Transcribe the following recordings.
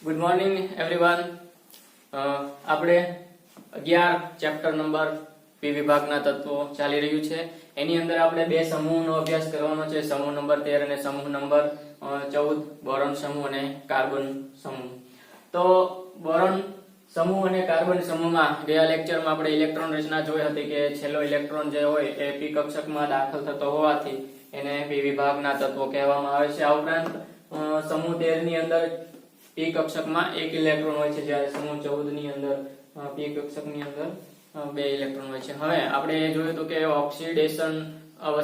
Good morning everyone. આપણે 11 chapter number પી વિભાગના તત્વો ચાલી રહ્યું છે. એની અંદર આપણે બે સમૂહનો અભ્યાસ કરવાનો છે, સમૂહ નંબર 13 અને સમૂહ નંબર 14, બોરોન સમૂહ અને કાર્બન સમૂહ. તો બોરોન સમૂહ અને કાર્બન સમૂહમાં ગયા લેક્ચરમાં આપણે ઇલેક્ટ્રોન રચના જોઈ હતી કે છેલ્લો ઇલેક્ટ્રોન જે હોય એ પી કક્ષકમાં દાખલ થતો હોવાથી એને પી વિભાગના તત્વો કહેવામાં આવે છે. આ ઉપરાંત સમૂહ 13 ની અંદર પી કક્ષકમાં એક ઇલેક્ટ્રોન હોય છે, જ્યારે સમૂહ 14 ની અંદર પી કક્ષકની અંદર બે ઇલેક્ટ્રોન હોય છે. હવે આપણે જોયું તો કે ઓક્સિડેશન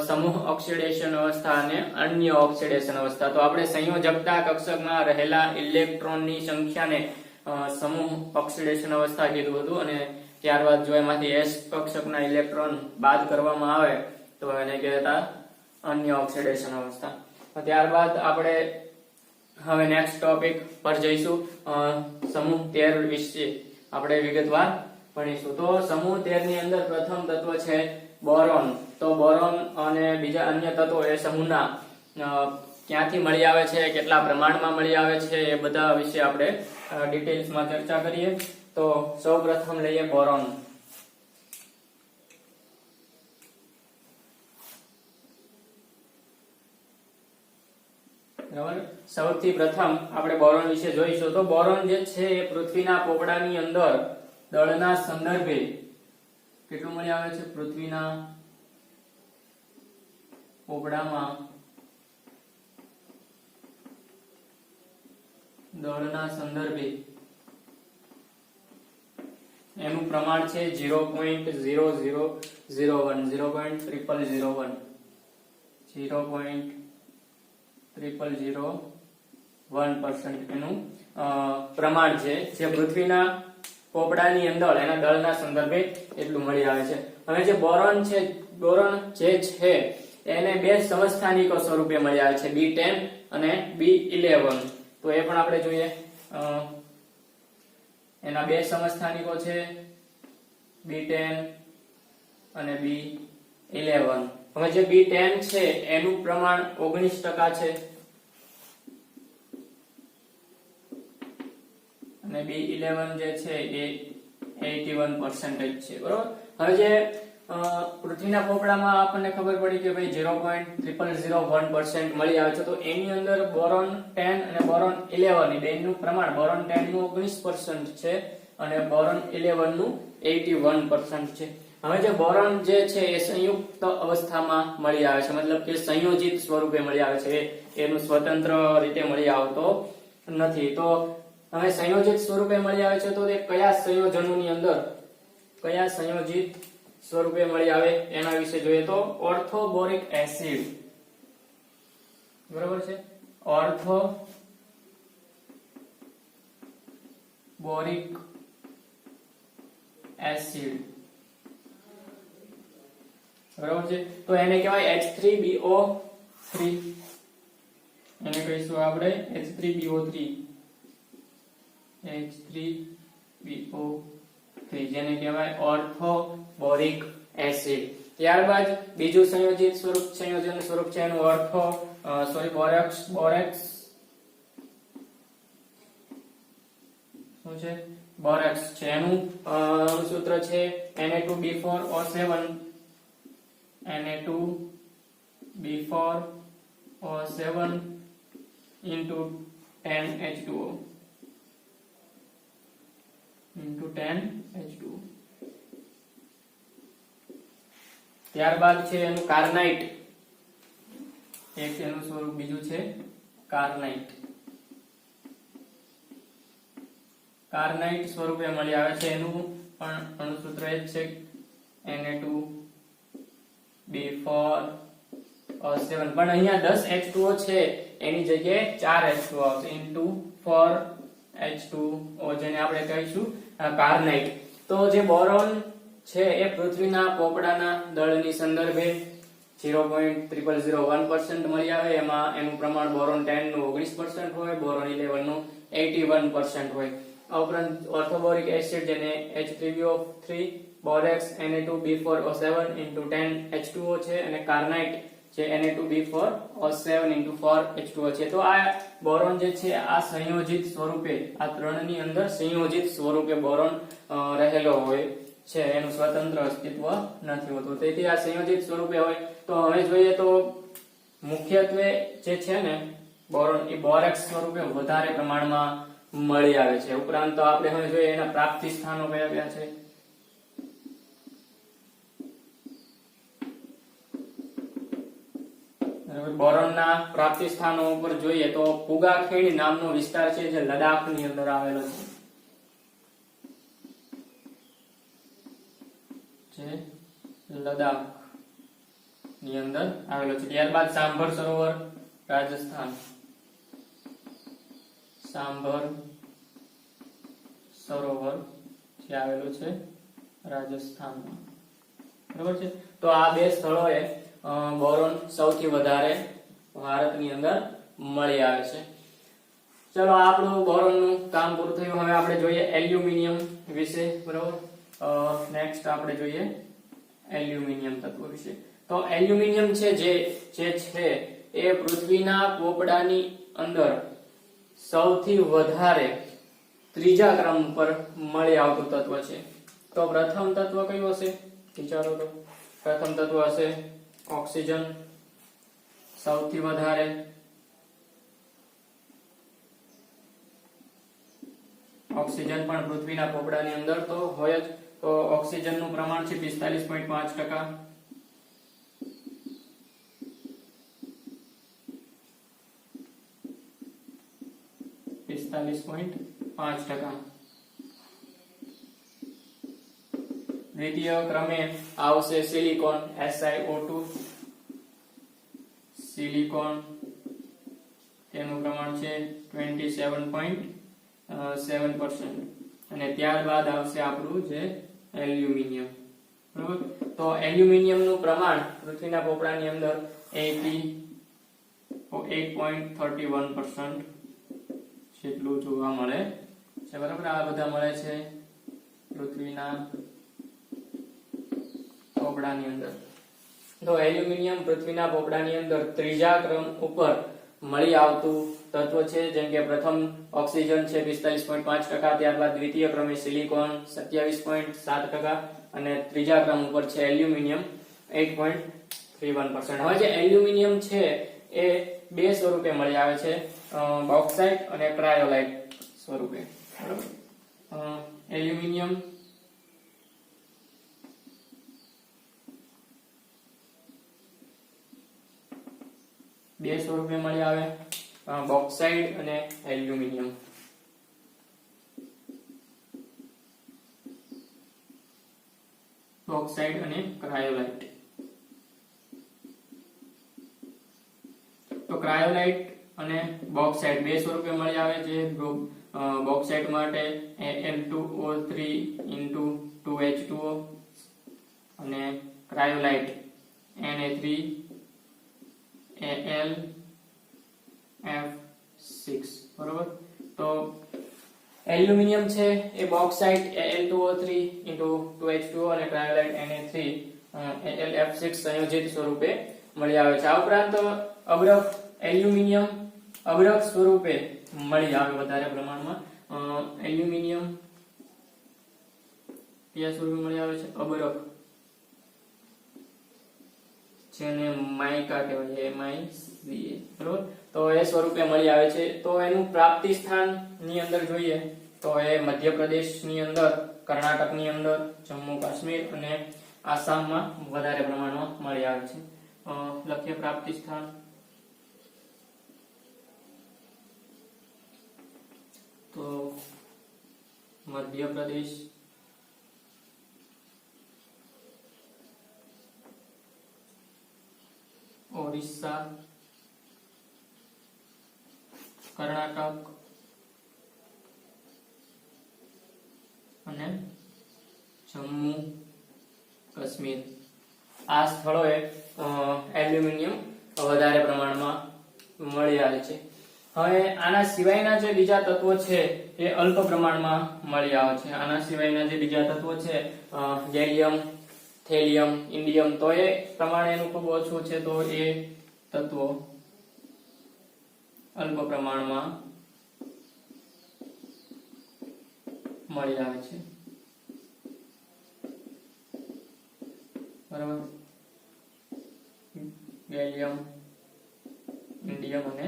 સમૂહ ઓક્સિડેશન અવસ્થા અને અન્ય ઓક્સિડેશન અવસ્થા. તો આપણે સંયોજકતા કક્ષકમાં રહેલા ઇલેક્ટ્રોનની સંખ્યાને સમૂહ ઓક્સિડેશન અવસ્થા કીધું હતું, અને ત્યારબાદ જો એમાંથી s કક્ષકના ઇલેક્ટ્રોન બાદ કરવામાં આવે તો એને કહેતા અન્ય ઓક્સિડેશન અવસ્થા. ત્યારબાદ આપણે હવે નેક્સ્ટ ટોપિક પર જઈશું. સમૂહ 13 વિશે આપણે વિગતવાર ભણીશું. તો સમૂહ 13 ની અંદર પ્રથમ તત્વ છે બોરોન. તો બોરોન અને બીજા અન્ય તત્વો એ સમૂહના ક્યાંથી મળી આવે છે, કેટલા પ્રમાણમાં મળી આવે છે, એ બધા વિશે આપણે ડિટેલ્સમાં ચર્ચા કરીએ. તો સૌપ્રથમ લઈએ બોરોન. બરાબર, સૌથી પ્રથમ આપણે બોરોન વિશે જોઈશું. તો બોરોન જે છે એ પૃથ્વીના પોપડાની અંદર દળના સંદર્ભે કેટલું મળી આવે છે? પૃથ્વીના પોપડામાં દળના સંદર્ભે એનું પ્રમાણ છે 0.0001 0.0001 એનું પ્રમાણ છે, જે પૃથ્વીના પોપડાની અંદર એના દળના સંદર્ભે એટલું મળી આવે છે. હવે જે બોરોન જે છે એને બે સમસ્થાનિકો સ્વરૂપે મળી આવે છે, B10 અને B11. તો એ પણ આપણે જોઈએ. એના બે સમસ્થાનિકો છે B10 અને B11. હવે જે B10 છે એનું પ્રમાણ 19% છે અને B11 જે છે એ 81% છે. બરોબર. હવે જે પૃથ્વીના પોપડામાં આપણને ખબર પડી કે ભાઈ 0.0001% મળી આવે છે, તો એની અંદર બોરોન 10 અને બોરોન 11 બેનું પ્રમાણ બોરોન 10 નું 19% છે અને બોરોન 11 નું 81% છે. હવે જે બોરોન જે છે એ સંયુક્ત અવસ્થામાં મળી આવે છે, મતલબ કે સંયોજિત સ્વરૂપે મળી આવે છે, એનું સ્વતંત્ર રીતે મળી આવતો નથી. તો હવે સંયોજિત સ્વરૂપે મળી આવે છે, તો તે કયા સંયોજનોની અંદર કયા સંયોજિત સ્વરૂપે મળી આવે એના વિશે જોઈએ. તો ઓર્થોબોરિક એસિડ. બરાબર છે, ઓર્થોબોરિક એસિડ. બરાબર છે. તો એને કહેવાય H3BO3. એને કહીશું આપણે H3BO3, જેને કહેવાય ઓર્થોબોરિક એસિડ. ત્યારબાદ બીજું સંયોજન સ્વરૂપ છે એનું બોરેક્સ. શું છે? બોરેક્સ છે. એનું સૂત્ર છે Na2B4O7 Na2B4O7 into 10H2O into 10H2O. ત્યારબાદ છે એનું કાર્નાઇટ. એક એનું સ્વરૂપ બીજું છે કાર્નાઇટ. કાર્નાઇટ સ્વરૂપે મળી આવે છે. એનું પણ અણુસૂત્ર એ જ છે Na2B4O7. પણ અહીંયા 10H2O છે એની જગ્યાએ 4H2O આવશે into 4H2O, જેને આપણે કહીશું કાર્નાઇટ. તો જે બોરોન છે એ પૃથ્વીના પોપડાના દળની સંદર્ભે 0.0001% મળી આવે. એમાં એનું પ્રમાણ બોરોન 10 નું 19% હોય, બોરોન 11 નું 81% હોય. આ ઉપરાંત ઓર્થોબોરિક એસિડ જેને H3BO3, borax Na2B4O7 into 10H2O છે, અને કાર્નાઇટ જે Na2B4O7 4H2O છે. તો આ બોરોન જે છે આ સંયોજિત સ્વરૂપે આ ત્રણની અંદર સંયોજિત સ્વરૂપે બોરોન રહેલો હોય છે, એનું સ્વતંત્ર અસ્તિત્વ નથી હોતું. તેથી આ સંયોજિત સ્વરૂપે હોય. તો હવે જોઈએ તો મુખ્યત્વે જે છે ને બોરોન એ બોરેક્સ સ્વરૂપે વધારે પ્રમાણમાં મળી આવે છે. ઉપરાંત તો આપણે હવે જોઈએ એના પ્રાપ્તિ સ્થાનો કયા કયા છે. બોરોનના પ્રાપ્તિ સ્થાનો ઉપર જોઈએ તો પુગાખેડી નામનો વિસ્તાર છે જે લદ્દાખની અંદર આવેલો છે, લદ્દાખ ની અંદર આવેલો છે. ત્યારબાદ સાંભર સરોવર રાજસ્થાન, સાંભર સરોવર જે આવેલું છે રાજસ્થાનમાં, બરોબર છે. તો આ બે સ્થળોએ બોરોન સૌથી વધારે ભારતની અંદર મળી આવે છે. ચલો આપણું બોરોનનું કામ પૂરું થયું. હવે આપણે જોઈએ એલ્યુમિનિયમ વિશે, બરોબર. નેક્સ્ટ આપણે જોઈએ એલ્યુમિનિયમ તત્વ વિશે. તો એલ્યુમિનિયમ છે જે છે એ પૃથ્વીના પોપડાની અંદર સૌથી વધારે ત્રીજા ક્રમ પર મળી આવતું તત્વ છે. તો પ્રથમ તત્વ કયું હશે વિચારો તો. પ્રથમ તત્વ હશે ઓક્સિજન, સૌથી વધારે. ઓક્સિજન પણ પૃથ્વીના પોપડાની અંદર તો હોય જ. તો ઓક્સિજનનું પ્રમાણ છે 45.5%. દ્વિતીય ક્રમે આવશે સિલિકોન, SiO2. સિલિકોન તેનું પ્રમાણ છે 27.7%. અને ત્યારબાદ આવશે આપણું જે એલ્યુમિનિયમ, બરોબર. તો એલ્યુમિનિયમનું પ્રમાણ પૃથ્વીના પોપડાની અંદર 8.31% જેટલું જોવા મળે છે, બરાબર. આ બધા મળે છે પૃથ્વીના પોપડાની અંદર. તો એલ્યુમિનિયમ પૃથ્વીના પોપડાની અંદર ત્રીજા ક્રમ ઉપર મળી આવતું તત્વ છે. જેમ કે પ્રથમ ઓક્સિજન છે 45.5%, ત્યારબાદ દ્વિતીય ક્રમે સિલિકોન 27.7% અને ત્રીજા ક્રમ ઉપર છે એલ્યુમિનિયમ 8.31%. હવે જે એલ્યુમિનિયમ છે એ બે સ્વરૂપે મળી આવે છે, બોક્સાઇટ અને ક્રાયોલાઇટ સ્વરૂપે, બરાબર. એલ્યુમિનિયમ બે સ્વરૂપે મળી આવે, બોક્સાઇટ અને એલ્યુમિનિયમ. બોક્સાઇટ અને ક્રાયોલાઇટ. તો ક્રાયોલાઇટ અને બોક્સાઇટ બે સ્વરૂપે મળી આવે છે. બોક્સાઇટ માટે Al2O3 અને ક્રાયોલાઇટ Na3Al(F6), બરોબર. તો એલ્યુમિનિયમ છે એ બોક્સાઇટ Al2O3 અને ક્રાયોલાઇટ Na3Al(F6) સંયોજિત સ્વરૂપે મળી આવે છે. આ ઉપરાંત અબરખ એલ્યુમિનિયમ અબરખ સ્વરૂપે મળી આવે વધારે પ્રમાણમાં. એલ્યુમિનિયમ કયા સ્વરૂપે મળી આવે છે? અબરખ, જેને માઇકા કહેવાય, MiCa, બરોબર. તો એ સ્વરૂપે મળી આવે છે. તો એનું પ્રાપ્તિ સ્થાન ની અંદર જોઈએ તો એ મધ્યપ્રદેશ ની અંદર, કર્ણાટક ની અંદર, જમ્મુ કાશ્મીર અને આસામમાં વધારે પ્રમાણમાં મળી આવે છે. લક્ષ્ય પ્રાપ્તિ સ્થાન તો મધ્યપ્રદેશ, ઓરિસ્સા, કર્ણાટક અને જમ્મુ કાશ્મીર આ સ્થળોએ એલ્યુમિનિયમ વધારે પ્રમાણમાં મળી આવે છે. હવે આના સિવાયના જે બીજા તત્વો છે એ અલ્પ પ્રમાણમાં મળી આવે છે. આના સિવાયના જે બીજા તત્વો છે ગેલિયમ થેલિયમ, ઇન્ડિયમ, તો એ પ્રમાણે એનું ખૂબ ઓછું છે, તો એ તત્વો અલ્પ પ્રમાણમાં મળી આવે છે, બરાબર. ગેલિયમ, ઇન્ડિયમ અને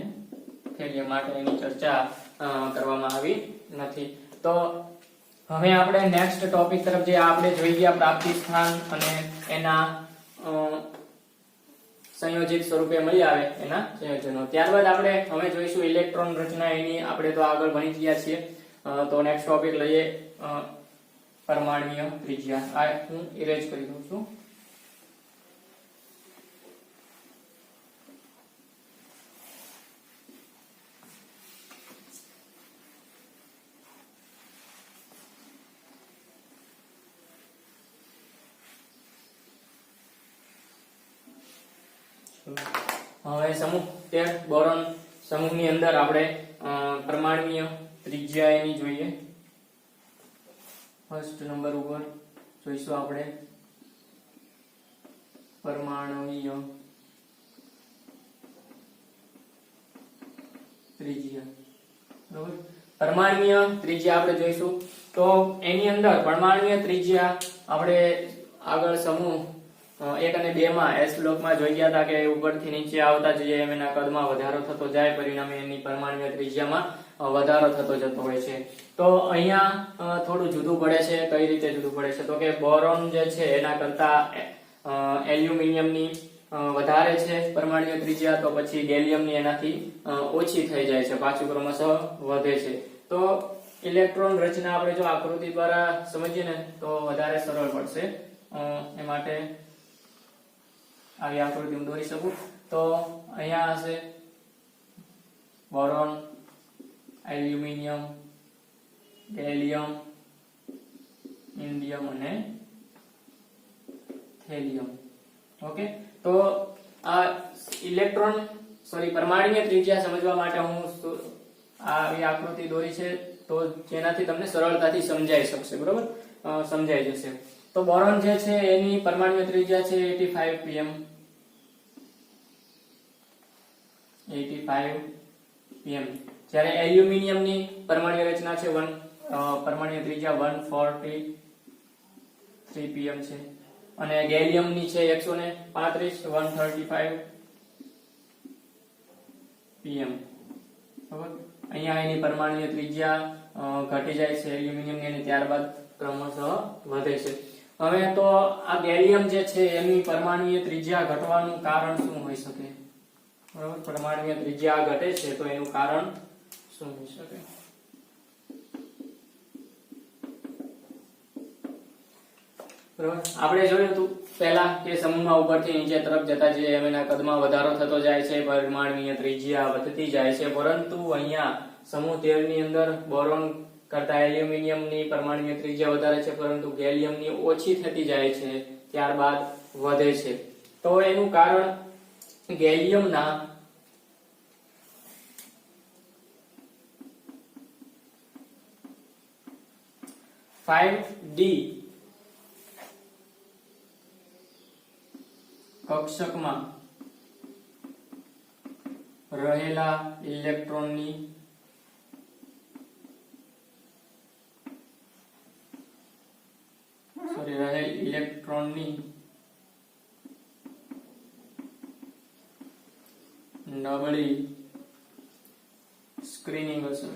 થેલિયમ માટે એની ચર્ચા કરવામાં આવી નથી. તો હવે આપણે નેક્સ્ટ ટોપિક તરફ જે આપણે જોઈ ગયા પ્રાપ્તિ સ્થાન અને એના સંયોજિત સ્વરૂપે મળી આવે એના સંયોજનો. ત્યારબાદ આપણે હવે જોઈશું ઇલેક્ટ્રોન રચના. એની આપણે તો આગળ ભણી ગયા છીએ. તો નેક્સ્ટ ટોપિક લઈએ પરમાણ્વીય ત્રિજ્યા. આ હું ઇરેઝ કરી દઉં છું. હવે સમૂહ 13 બોરોન સમૂહની અંદર આપણે પરમાણ્વીય ત્રિજ્યા એની જોઈએ. ફર્સ્ટ નંબર ઉપર જોઈશું આપણે પરમાણ્વીય ત્રિજ્યા. બરાબર, પરમાણ્વીય ત્રિજ્યા આપણે જોઈશું. તો એની અંદર પરમાણ્વીય ત્રિજ્યા આપણે આગળ સમૂહ 1 અને 2 માં એસ બ્લોકમાં જોઈ ગયા હતા કે ઉપરથી નીચે આવતા જઈએ એમ એના કદમાં વધારો થતો જાય, પરિણામે એની પરમાણ્વીય ત્રિજ્યામાં વધારો થતો જતો હોય છે. તો અહીંયા થોડું જુદું પડે છે. કઈ રીતે જુદું પડે છે? તો કે બોરોન જે છે એના કરતા એલ્યુમિનિયમની વધારે છે પરમાણ્વીય ત્રિજ્યા, તો પછી ગેલિયમની એનાથી ઓછી થઈ જાય છે, પાછું ક્રમશઃ વધે છે. તો ઇલેક્ટ્રોન રચના આપણે જો આકૃતિ દ્વારા સમજીએ ને તો વધારે સરળ પડશે. એ માટે આવી આકૃતિ હું દોરી શકું. તો અહીંયા હશે બોરોન, એલ્યુમિનિયમ, ગેલિયમ, ઇન્ડિયમ અને થેલિયમ. ઓકે, તો આ પરમાણ્વીય ત્રિજ્યા સમજવા માટે હું આવી આકૃતિ દોરી છે, તો જેનાથી તમને સરળતાથી સમજાઈ શકશે. બરોબર, સમજાઈ જશે. તો બોરોન જે છે એની પરમાણ્વીય ત્રિજ્યા છે 85 pm. 85 pm. જ્યારે એલ્યુમિનિયમની પરમાણ્વીય રચના છે પરમાણ્વીય ત્રિજ્યા 143 pm છે, અને ગેલિયમની છે 135 pm. બરાબર, અહીંયા એની પરમાણ્વીય ત્રિજ્યા ઘટી જાય છે એલ્યુમિનિયમની, અને ત્યારબાદ ક્રમશઃ વધે છે. હવે તો આ ગેલિયમ જે છે એની પરમાણ્વીય ત્રિજ્યા ઘટવાનું કારણ શું હોઈ શકે? બરાબર, પરમાણ્વીય ત્રિજ્યા ઘટે છે તો એનું કારણ શું હોઈ શકે? બરાબર, આપણે જોયું હતું પહેલા કે સમૂહમાં ઉપરથી નીચે તરફ જતા જઈએ એમ એના કદમાં વધારો થતો જાય છે, પરમાણ્વીય ત્રિજ્યા વધતી જાય છે. પરંતુ અહીંયા સમૂહ 13 ની અંદર બોરોન કરતા એલ્યુમિનિયમની પરમાણ્વીય ત્રિજ્યા વધારે છે, પરંતુ ગેલિયમની ઓછી થતી જાય છે, ત્યારબાદ વધે છે. તો એનું કારણ ગેલિયમના (5d) કક્ષકમાં રહેલા ઇલેક્ટ્રોનની નબળી સ્ક્રીનિંગ અસર.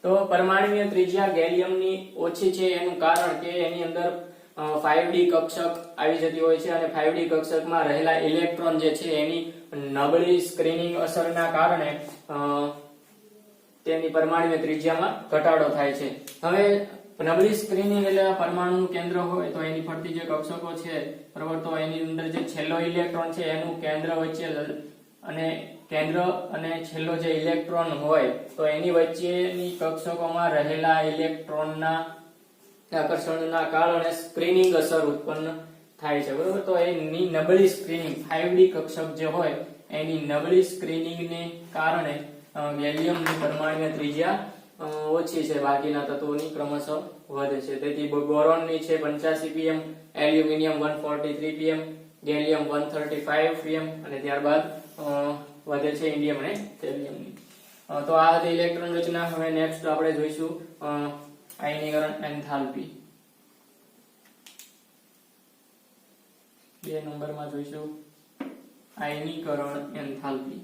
તો પરમાણ્વીય ત્રિજ્યા ગેલિયમની ઓછી છે એનું કારણ કે એની અંદર 5d કક્ષક આવી જતી હોય છે, અને 5d કક્ષકમાં રહેલા ઇલેક્ટ્રોન જે છે એની નબળી સ્ક્રીનિંગ અસરના કારણે તેની પરમાણ્વીય ત્રિજ્યામાં ઘટાડો થાય છે. હવે નબળી સ્ક્રીનિંગ એટલે પરમાણુનું કેન્દ્ર હોય તો એની ફરતી જે કક્ષકો છે, બરાબર, તો એની અંદર જે છેલ્લો ઇલેક્ટ્રોન છે એનું કેન્દ્ર વચ્ચે અને કેન્દ્ર અને છેલ્લો જે ઇલેક્ટ્રોન હોય તો એની વચ્ચેની કક્ષકોમાં રહેલા ઇલેક્ટ્રોનના આકર્ષણના કારણે સ્ક્રીનિંગ અસર ઉત્પન્ન થાય છે. બરાબર, તો એની નબળી સ્ક્રીનિંગ 5d કક્ષક જે હોય એની નબળી સ્ક્રીનિંગને કારણે ગેલિયમની પરમાણુય ત્રિજ્યા ઓછી છે, બાકીના તત્વોની ક્રમશઃ વધે છે. તેથી બોરોનની છે 85 pm, aluminium 143 pm, gallium 135 pm અને ત્યારબાદ વધે છે ઇન્ડિયમ અને થેલિયમની. તો આ હતી ઇલેક્ટ્રોન રચના. હવે નેક્સ્ટ આપણે જોઈશું આયનીકરણ એન્થાલ્પી. 2 નંબરમાં જોઈશું આયનીકરણ એન્થાલ્પી.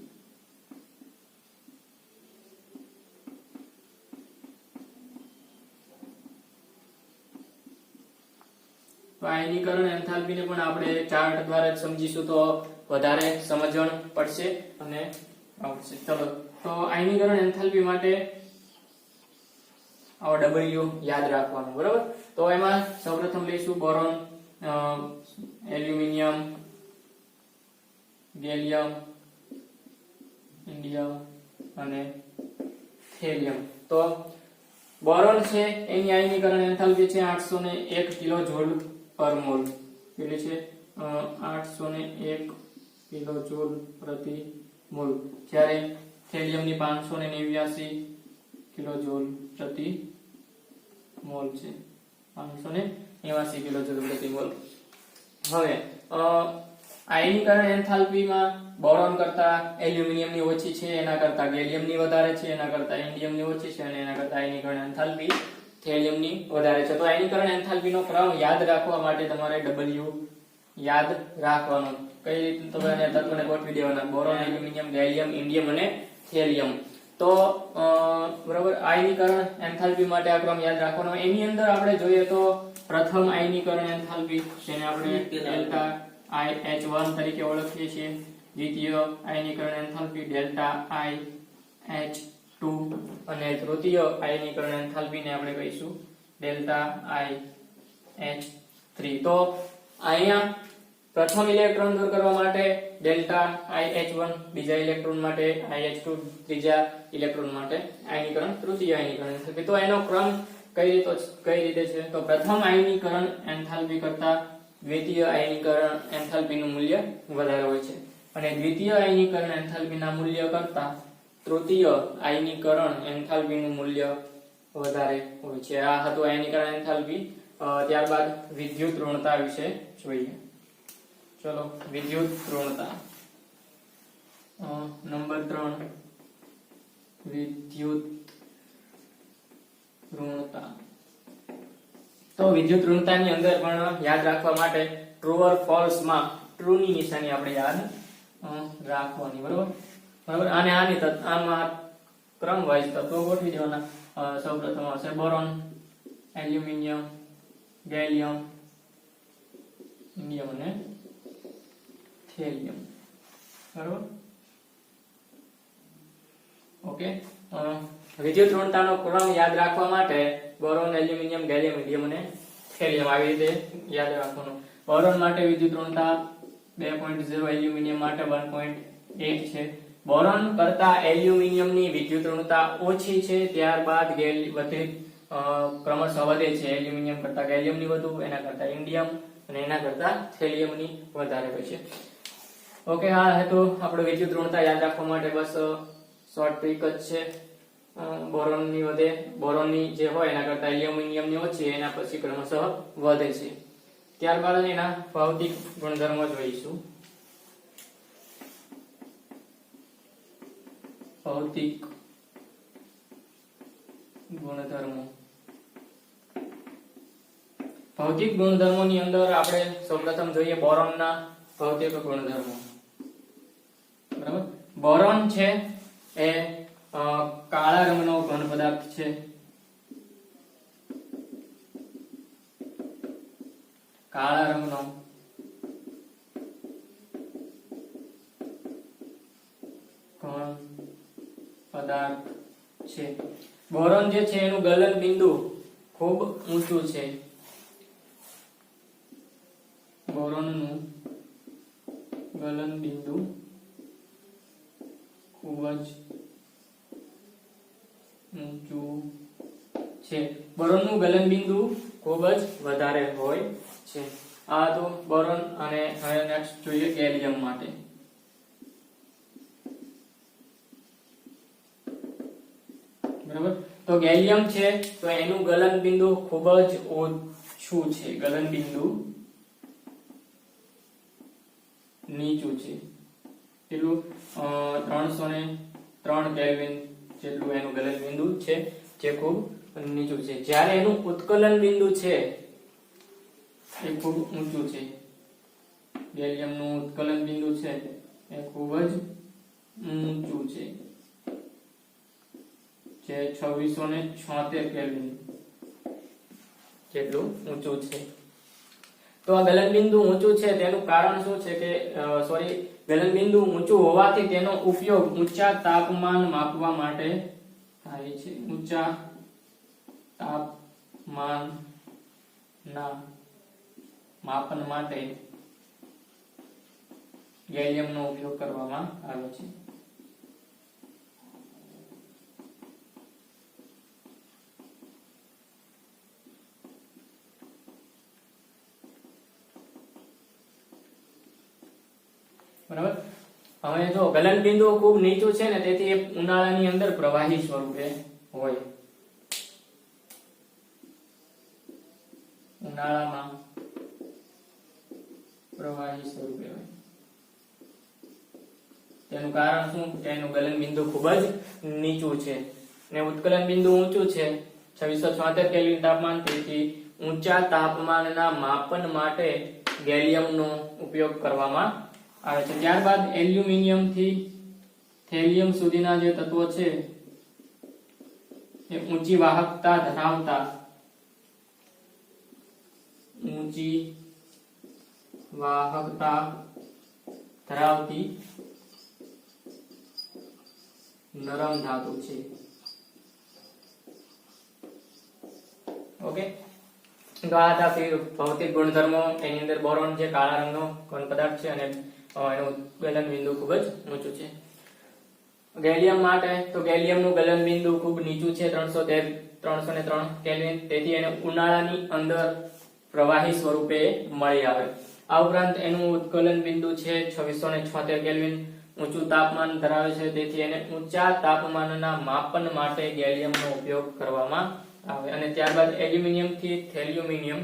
તો આયનીકરણ એન્થાલ્પીને પણ આપણે ચાર્ટ દ્વારા જ સમજીશું તો વધારે સમજણ પડશે અને આવડશે. ચલો, તો આયનીકરણ એન્થાલ્પી માટે આવો W યાદ રાખવાનું, બરાબર. તો એમાં સૌપ્રથમ લઈશું બોરોન, એલ્યુમિનિયમ, ગેલિયમ, ઇન્ડિયમ અને થેલિયમ. તો બોરોન છે એની આયનીકરણ એન્થાલ્પી છે 801 કિલોજોલ પર મોલ. કેટલી છે? 801 કિલોજોલ પ્રતિ મોલ. જ્યારે થેલિયમની 589 કિલોજોલ પ્રતિ મોલ છે. 589 કિલોજોલ પ્રતિ મોલ. હવે આયનીકરણ એન્થાલ્પીમાં બોરોન કરતા એલ્યુમિનિયમની ઓછી છે, એના કરતા ગેલિયમની વધારે છે, એના કરતા ઇન્ડિયમની ઓછી છે અને એના કરતા આયનીકરણ એન્થાલ્પી થેલિયમની વધારે છે. તો આયનીકરણ એન્થાલ્પીનો ક્રમ યાદ રાખવા માટે તમારે W યાદ રાખવાનો. કઈ રીતે તમે તત્વોને ગોઠવી દેવાના? બોરોન, એલ્યુમિનિયમ, ગેલિયમ, ઇન્ડિયમ અને થેલિયમ. તો બરાબર, આયનીકરણ એન્થાલ્પી માટે આ ક્રમ યાદ રાખવાનો. એની અંદર આપણે જોઈએ તો પ્રથમ આયનીકરણ એન્થાલ્પી જેને આપણે ડેલ્ટા IH1 તરીકે ઓળખીએ છીએ. દ્વિતીય આયનીકરણ એન્થાલ્પી ડેલ્ટા IH2 અને તૃતીય આયનીકરણ એન્થાલ્પીને આપણે કહીશું ડેલ્ટા IH3. તો અહીંયા પ્રથમ ઇલેક્ટ્રોન દૂર કરવા માટે ડેલ્ટા IH1, બીજા ઇલેક્ટ્રોન માટે IH2, ત્રીજા ઇલેક્ટ્રોન માટે આયનીકરણ, તૃતીય આયનીકરણ એન્થાલ્પી. તો એનો ક્રમ કઈ રીતે છે? તો પ્રથમ આયનીકરણ એન્થાલ્પી કરતા દ્વિતીય આયનીકરણ એન્થાલ્પીનું મૂલ્ય વધારે હોય છે અને દ્વિતીય આયનીકરણ એન્થાલ્પીના મૂલ્ય કરતા તૃતીય આયનીકરણ એન્થાલ્પીનું મૂલ્ય વધારે હોય છે. આ હતું આયનીકરણ એન્થાલ્પી. ત્યારબાદ વિદ્યુત ઋણતા વિશે જોઈએ. ચલો, વિદ્યુત ઋણતા નંબર 3, વિદ્યુત ઋણતા. તો વિદ્યુત ઋણતાની અંદર પણ યાદ રાખવા માટે ટ્રુ ઓર ફોલ્સ માં ટ્રુ ની નિશાની આપણે યાદ રાખવાની, બરોબર. અને આમાં ક્રમ વાઇઝ તત્વો ગોઠવી દેવાના. સૌપ્રથમ આવશે બોરોન, એલ્યુમિનિયમ, ગેલિયમ, ઇન્ડિયમ અને થેલિયમ, બરોબર. ઓકે. વિદ્યુત ઋણતાનો ક્રમ યાદ રાખવા માટે બોરોન, એલ્યુમિનિયમ, ગેલિયમ, ઇન્ડિયમ અને થેલિયમ આવી રીતે યાદ રાખવાનું. બોરોન માટે વિદ્યુત ઋણતા 2.0, એલ્યુમિનિયમ માટે 1.8 છે. બોરોન કરતા એલ્યુમિનિયમની વિદ્યુત ઋણતા ઓછી છે, ત્યારબાદ ક્રમશઃ વધે છે. એલ્યુમિનિયમ કરતા ગેલિયમની વધુ, એના કરતા ઇન્ડિયમ અને એના કરતા થેલિયમની વધારે હોય છે. ઓકે, હા હતું આપણે વિદ્યુત ઋણતા યાદ રાખવા માટે બસ શોર્ટ ટ્રીક જ છે. બોરોનની વધે, બોરોનની જે હોય એના કરતા એલ્યુમિનિયમની ઓછી, એના પછી ક્રમશઃ વધે છે. ત્યારબાદ એના ભૌતિક ગુણધર્મો જોઈશું. ભૌતિક ગુણધર્મો. ભૌતિક ગુણધર્મોની અંદર આપણે સૌપ્રથમ જોઈએ બોરોનના ભૌતિક ગુણધર્મો, બરાબર. બોરોન છે એ કાળા રંગનો ઘન પદાર્થ છે. કાળા રંગનો ઘન પદાર્થ છે. બોરોન જે છે એનું ગલન બિંદુ ખૂબ ઊંચું છે. બોરોનનું ગલન બિંદુ ખૂબ જ ઊંચું છે. બોરોનનું ગલન બિંદુ ખૂબ જ વધારે હોય છે. આ તો બોરોન. અને હવે નેક્સ્ટ જોઈએ ગેલિયમ માટે. બરાબર. તો ગેલિયમ છે તો એનું ગલન બિંદુ ખૂબ જ ઓછું છે, ગલન બિંદુ નીચું છે. કેટલું? 303 કેલ્વિન જેટલું એનું ગલન બિંદુ છે, જે ખૂબ નીચું છે. જ્યારે એનું ઉત્કલન બિંદુ છે એ ખૂબ ઊંચું છે. ગેલિયમ નું ઉત્કલન બિંદુ છે એ ખૂબ જ ઊંચું છે, જે 2676 કેલ્વિન જેટલું ઊંચું છે. તો આ ગલન બિંદુ ઊંચું છે તેનું કારણ શું છે કે ગલન બિંદુ ઊંચું હોવાથી તેનો ઉપયોગ ઊંચા તાપમાન માપવા માટે થાય છે. ઊંચા તાપમાનના માપન માટે ગેલિયમનો ઉપયોગ કરવામાં આવે છે. બરાબર. હવે જો ગલન બિંદુ ખૂબ નીચું છે ને તેથી એ ઉનાળાની અંદર પ્રવાહી સ્વરૂપે હોય. ઉનાળામાં પ્રવાહી સ્વરૂપે હોય. તેનું કારણ શું? કે એનું ગલન બિંદુ ખૂબ જ નીચું છે ને ઉત્કલન બિંદુ ઊંચું છે 2676 કેલ્વિન તાપમાન. તેથી ઊંચા તાપમાનના માપન માટે ગેલિયમનો ઉપયોગ કરવામાં આવે છે. ત્યારબાદ એલ્યુમિનિયમ થી થેલિયમ સુધીના જે તત્વો છે એ ઊંચી વાહકતા ધરાવતી નરમ ધાતુ છે. ઓકે. તો આ હતા ભૌતિક ગુણધર્મો. એની અંદર બોરોન છે કાળા રંગનો ઘન પદાર્થ છે અને એનું ગલન બિંદુ ખૂબ જ ઊંચું છે. ગેલિયમ માટે તો ગેલિયમનું ગલન બિંદુ ખૂબ નીચું છે 303 કેલ્વિન. તેથી એને ઉનાળાની અંદર પ્રવાહી સ્વરૂપે મળી આવે. આ ઉપરાંત એનું ઉત્કલન બિંદુ છે 2676 કેલ્વિન. ઊંચું તાપમાન ધરાવે છે તેથી એને ઊંચા તાપમાનના માપન માટે ગેલિયમનો ઉપયોગ કરવામાં આવે. અને ત્યારબાદ એલ્યુમિનિયમ થી થેલ્યુમિનિયમ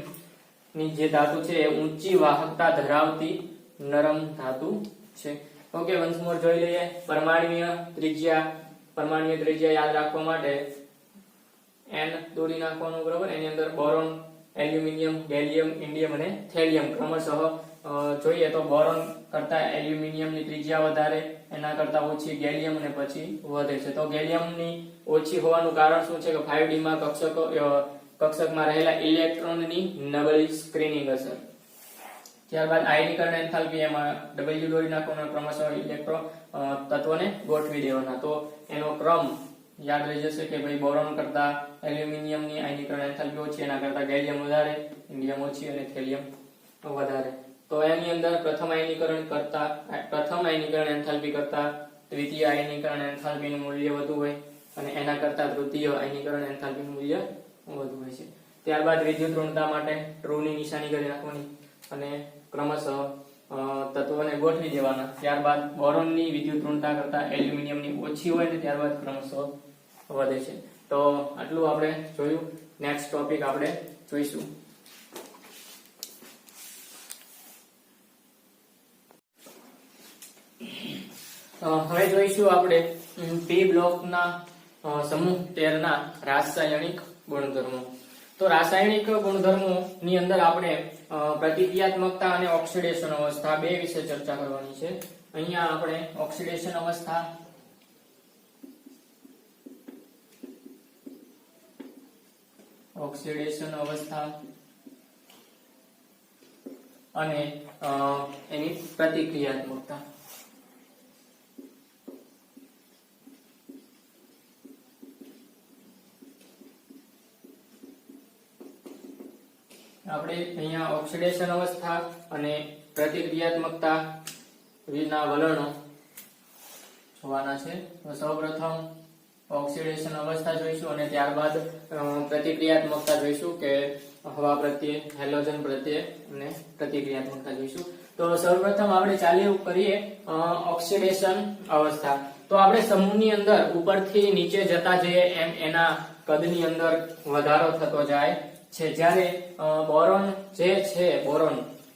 ની જે ધાતુ છે એ ઊંચી વાહકતા ધરાવતી નરમ ધાતુ છે. ઓકે, વન્સ મોર જોઈ લઈએ. પરમાણ્વીય ત્રિજ્યા યાદ રાખવા માટે n દોરી નાખવાનું. બરોબર. એની અંદર બોરોન, એલ્યુમિનિયમ, ગેલિયમ, ઇન્ડિયમ અને થેલિયમ ક્રમશઃ જોઈએ તો બોરોન કરતા એલ્યુમિનિયમની ત્રિજ્યા વધારે, એના કરતા ઓછી ગેલિયમ અને પછી વધે છે. તો ગેલિયમની ઓછી હોવાનું કારણ શું છે કે 5d માં કક્ષકમાં રહેલા ઇલેક્ટ્રોનની નબળી સ્ક્રીનિંગ અસર. ત્યારબાદ આયનીકરણ એન્થાલ્પી, એમાં W દોરી નાખવાનો, ક્રમશઃ ઇલેક્ટ્રોન તત્વોને ગોઠવી દેવાના. તો એનો ક્રમ યાદ રહી જશે કે ભાઈ બોરોન કરતા એલ્યુમિનિયમની આયનીકરણ એન્થાલ્પી ઓછી, એના કરતા ગેલિયમ વધારે, ઇન્ડિયમ ઓછી અને થેલિયમ વધારે. તો એની અંદર પ્રથમ આયનીકરણ એન્થાલ્પી કરતા દ્વિતીય આયનીકરણ એન્થાલ્પીનું મૂલ્ય વધુ હોય અને એના કરતા તૃતીય આયનીકરણ એન્થાલ્પીનું મૂલ્ય વધુ હોય છે. ત્યારબાદ વિદ્યુત ઋણતા માટે ટ્રુ ની નિશાની કરી નાખવાની અને ક્રમશઃ તત્વોને ગોઠવી દેવાના. ત્યારબાદ બોરોનની વિદ્યુત ઋણતા કરતા એલ્યુમિનિયમની ઓછી હોય ને ત્યારબાદ ક્રમશઃ વધે છે. તો આટલું આપણે જોયું. નેક્સ્ટ ટોપિક આપણે જોઈશું. હવે જોઈશું આપણે પી બ્લોકના સમૂહ 13 ના રાસાયણિક ગુણધર્મો. તો રાસાયણિક ગુણધર્મો ની અંદર આપણે પ્રતિક્રિયાત્મકતા અને ઓક્સિડેશન અવસ્થા બે વિશે ચર્ચા કરવાની છે. અહીંયા આપણે ઓક્સિડેશન અવસ્થા અને એની પ્રતિક્રિયાત્મકતા. આપણે અહીંયા ઓક્સિડેશન અવસ્થા અને પ્રતિક્રિયાત્મકતા વિના વલણો જોવાના છે. તો સૌપ્રથમ ઓક્સિડેશન અવસ્થા જોઈશું અને ત્યારબાદ પ્રતિક્રિયાત્મકતા જોઈશું કે હવા પ્રત્યે, હેલોજન પ્રત્યે અને પ્રતિક્રિયાત્મકતા જોઈશું. તો સૌપ્રથમ આપણે ચાલુ કરીએ ઓક્સિડેશન અવસ્થા. તો આપણે સમૂહની અંદર ઉપરથી નીચે જતા જઈએ એમ એના કદની અંદર વધારો થતો જાય છે. જ્યારે બોરોન જે છે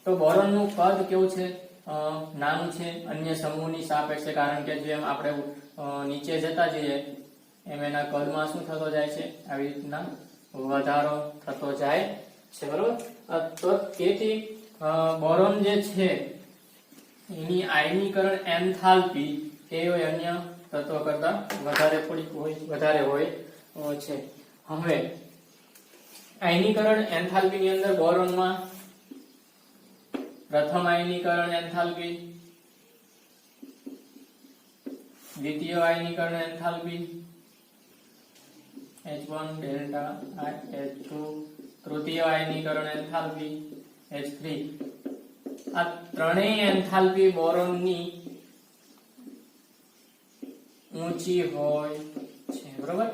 તો બોરોનનું કદ કેવું છે? નાનું છે અન્ય સમૂહની સાપેક્ષે, કારણ કે જેમ આપણે નીચે જતા જઈએ એમ એના કદમાં શું થતો જાય છે? આવી રીતના વધારો થતો જાય છે, બરોબર. તો તેથી બોરોન જે છે એની આયનીકરણ એન્થાલ્પી એ અન્ય તત્વો કરતા વધારે હોય છે. હવે આયનીકરણ એન્થાલ્પી ની અંદર બોરોનમાં પ્રથમ આયનીકરણ એન્થાલ્પી, દ્વિતીય આયનીકરણ એન્થાલ્પી H1 ડેલ્ટા H2, તૃતીય આયનીકરણ એન્થાલ્પી H3. આ ત્રણેય એન્થાલ્પી બોરોનની ઊંચી હોય છે, બરોબર.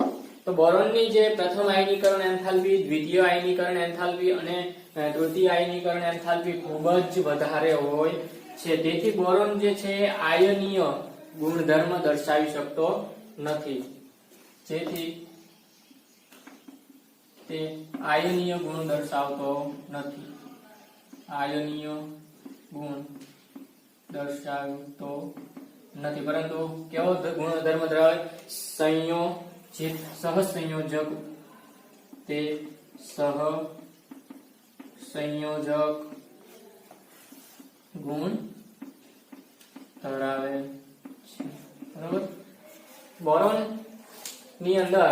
તો બોરોનની જે પ્રથમ આયનીકરણ એન્થાલ્પી, દ્વિતીય આયનીકરણ એન્થાલ્પી અને તૃતીય આયનીકરણ એન્થાલ્પી ખૂબ જ વધારે હોય છે. તેથી બોરોન જે છે એ આયનીય ગુણધર્મ દર્શાવી શકતો નથી. જેથી તે આયનીય ગુણ દર્શાવતો નથી. આયનીય ગુણ દર્શાવતો નથી, પરંતુ કેવો ગુણધર્મ ધરાવે? સંયોજિત, સહસંયોજક. તે સહસંયોજક ગુણ ધરાવે છે, બરોબર. બોરોન ની અંદર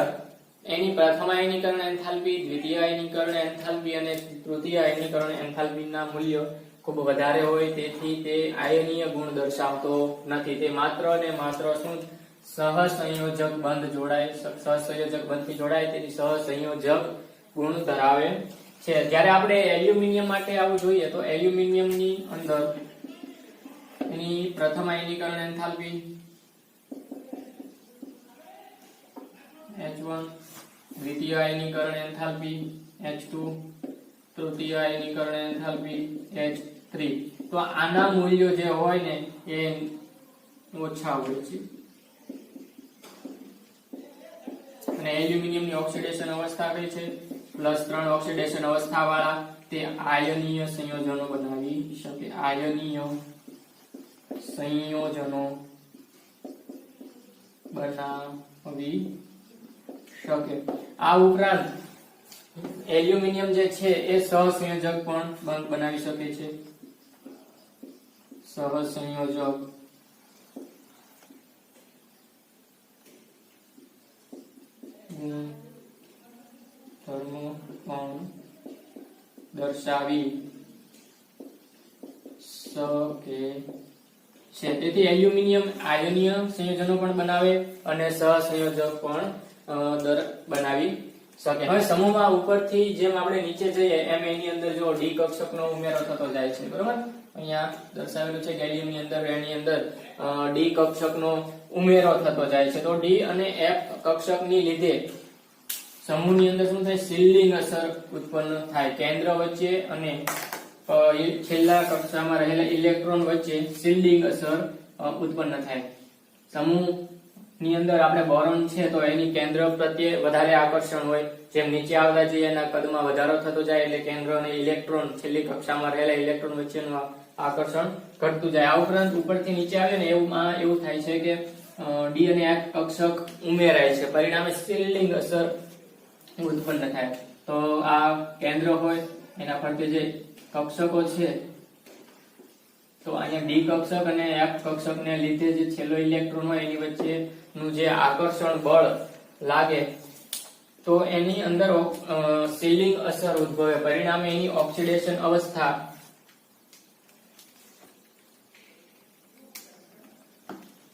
એની પ્રથમ આયનીકરણ એન્થાલ્પી, દ્વિતીય આયનીકરણ એન્થાલ્પી અને તૃતીય આયનીકરણ એન્થાલ્પીના મૂલ્ય ખૂબ વધારે હોય, તેથી તે આયનીય ગુણ દર્શાવતો નથી. તે માત્ર ને માત્ર શું? સહસંયોજક બંધ જોડાય, સહસંયોજક બંધથી જોડાય તેથી સહસંયોજક ગુણ ધરાવે છે. જ્યારે આપણે એલ્યુમિનિયમ માટે આવું જોઈએ તો એલ્યુમિનિયમની અંદર એની પ્રથમ આયનીકરણ એન્થાલ્પી H1, દ્વિતીય આયનીકરણ એન્થાલ્પી H2, તૃતીય આયનીકરણ એન્થાલ્પી H3. તો આના મૂલ્યો જે હોય ને એ ઓછા હોય છે. અને એલ્યુમિનિયમની ઓક્સિડેશન અવસ્થા કઈ છે? +3 ઓક્સિડેશન અવસ્થા વાળા. તે આયનીય સંયોજનો બનાવી શકે. આયનીય સંયોજનો બનાવી શકે. આ ઉપરાંત એલ્યુમિનિયમ જે છે એ સહસંયોજક પણ બનાવી શકે છે. સહસંયોજક ધર્મ પણ દર્શાવી શકે છે. તેથી એલ્યુમિનિયમ આયનીય સંયોજનો પણ બનાવે અને સહસંયોજક પણ બનાવી શકે. હવે સમૂહમાં ઉપરથી જેમ આપણે નીચે જઈએ એમ એની અંદર જો ડી કક્ષકનો ઉમેરો થતો જાય છે, બરોબર. અહીંયા દર્શાવેલું છે કે એલ્યુમિનિયમની અંદર એની અંદર ડી કક્ષકનો ઉમેરો થતો જાય છે. તો ડી અને એફ કક્ષકની લીધે સમૂહની અંદર શું થાય? શિલ્ડિંગ અસર ઉત્પન્ન થાય. કેન્દ્ર વચ્ચે અને છેલ્લા કક્ષામાં રહેલા ઇલેક્ટ્રોન વચ્ચે શિલ્ડિંગ અસર ઉત્પન્ન થાય. સમૂહ ની અંદર આપણે બોરોન છે તો એની કેન્દ્ર પ્રત્યે વધારે આકર્ષણ હોય. જેમ નીચે આવતા જઈએ એના કદમાં વધારો થતો જાય એટલે કેન્દ્ર અને ઇલેક્ટ્રોન છેલ્લી કક્ષામાં રહેલા ઇલેક્ટ્રોન વચ્ચેનું આકર્ષણ ઘટતું જાય. આ ઉપરાંત ઉપરથી નીચે આવે ને એવું થાય છે કે ડી અને એફ કક્ષક ઉમેરાય છે, પરિણામે શિલ્ડિંગ અસર ઉત્પન્ન થાય. તો આ કેન્દ્ર હોય એના ફરતે જે કક્ષકો છે તો અહીંયા ડી કક્ષક અને એફ કક્ષકને લીધે જે છેલ્લો ઇલેક્ટ્રોન હોય એની વચ્ચે નું જે આકર્ષણ બળ લાગે તો એની અંદર શિલ્ડિંગ અસર ઉદ્ભવે, પરિણામે એની ઓક્સિડેશન અવસ્થા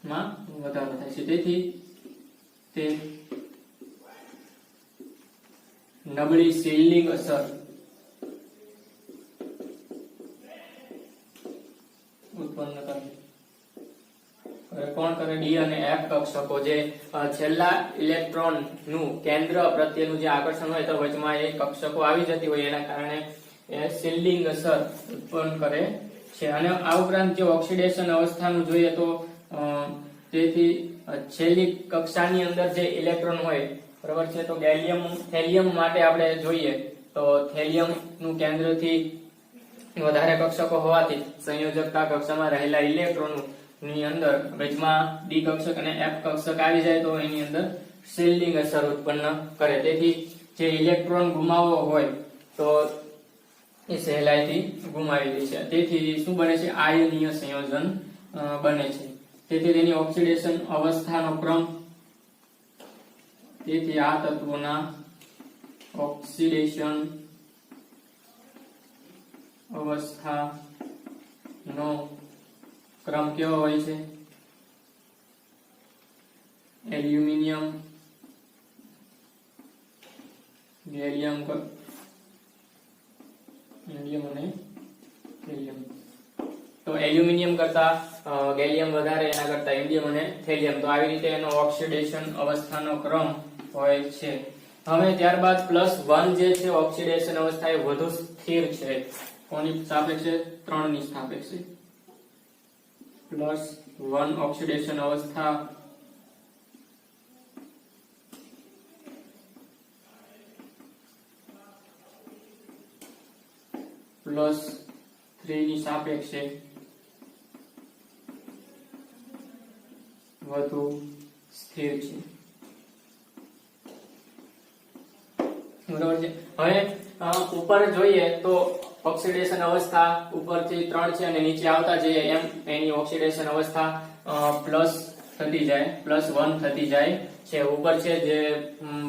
માં વધારો થાય છે. તેથી તે નબળી શિલ્ડિંગ અસર ઉત્પન્ન કરે. કોણ કરે? ડી અને એફ કક્ષકો જે છેલ્લા ઇલેક્ટ્રોન નું કેન્દ્ર પ્રત્યેનું જે આકર્ષણ હોય તો વચમાં એ કક્ષકો આવી જતી હોય એના કારણે એ શિલ્ડિંગ અસર ઉત્પન્ન કરે છે. અને આ ઉપરાંત જો ઓક્સિડેશન અવસ્થાનું જોઈએ તો તેથી છેલ્લી કક્ષાની અંદર જે ઇલેક્ટ્રોન હોય, બરાબર છે, તો ગેલિયમ થેલિયમ માટે આપણે જોઈએ તો થેલિયમ નું કેન્દ્રથી વધારે કક્ષકો હોવાથી સંયોજકતા કક્ષામાં રહેલા ઇલેક્ટ્રોન ની અંદર વચમાં ડી કક્ષક અને એફ કક્ષક આવી જાય તો એની અંદર શિલ્ડિંગ અસર ઉત્પન્ન કરે. તેથી જે ઇલેક્ટ્રોન ગુમાવવો હોય તો એ સહેલાઈથી ગુમાવી દે છે. તેથી શું બને છે? આયનીય સંયોજન બને છે. તેથી તેની ઓક્સિડેશન અવસ્થાનો ક્રમ, તેથી આ તત્વોના ઓક્સિડેશન અવસ્થાનો ક્રમ કેવો હોય છે? એલ્યુમિનિયમ, ગેલિયમ અને હિલિયમ. તો એલ્યુમિનિયમ કરતા ગેલિયમ વધારે, એના કરતા ઇન્ડિયમ અને થેલિયમ. તો આવી રીતે એનો ઓક્સિડેશન અવસ્થાનો ક્રમ હોય છે. હવે ત્યારબાદ +1 જે છે ઓક્સિડેશન અવસ્થા એ વધુ સ્થિર છે. કોની સાપેક્ષે? 3 ની સાપેક્ષે. +1 ઓક્સિડેશન અવસ્થા +3 ની સાપેક્ષે વધુ સ્થિર છે. બરાબર છે. હવે ઉપર જોઈએ તો ઓક્સિડેશન અવસ્થા ઉપરથી 3 છે અને નીચે આવતા જઈએ એમ એની ઓક્સિડેશન અવસ્થા પ્લસ થતી જાય, +1 થતી જાય છે. ઉપર છે જે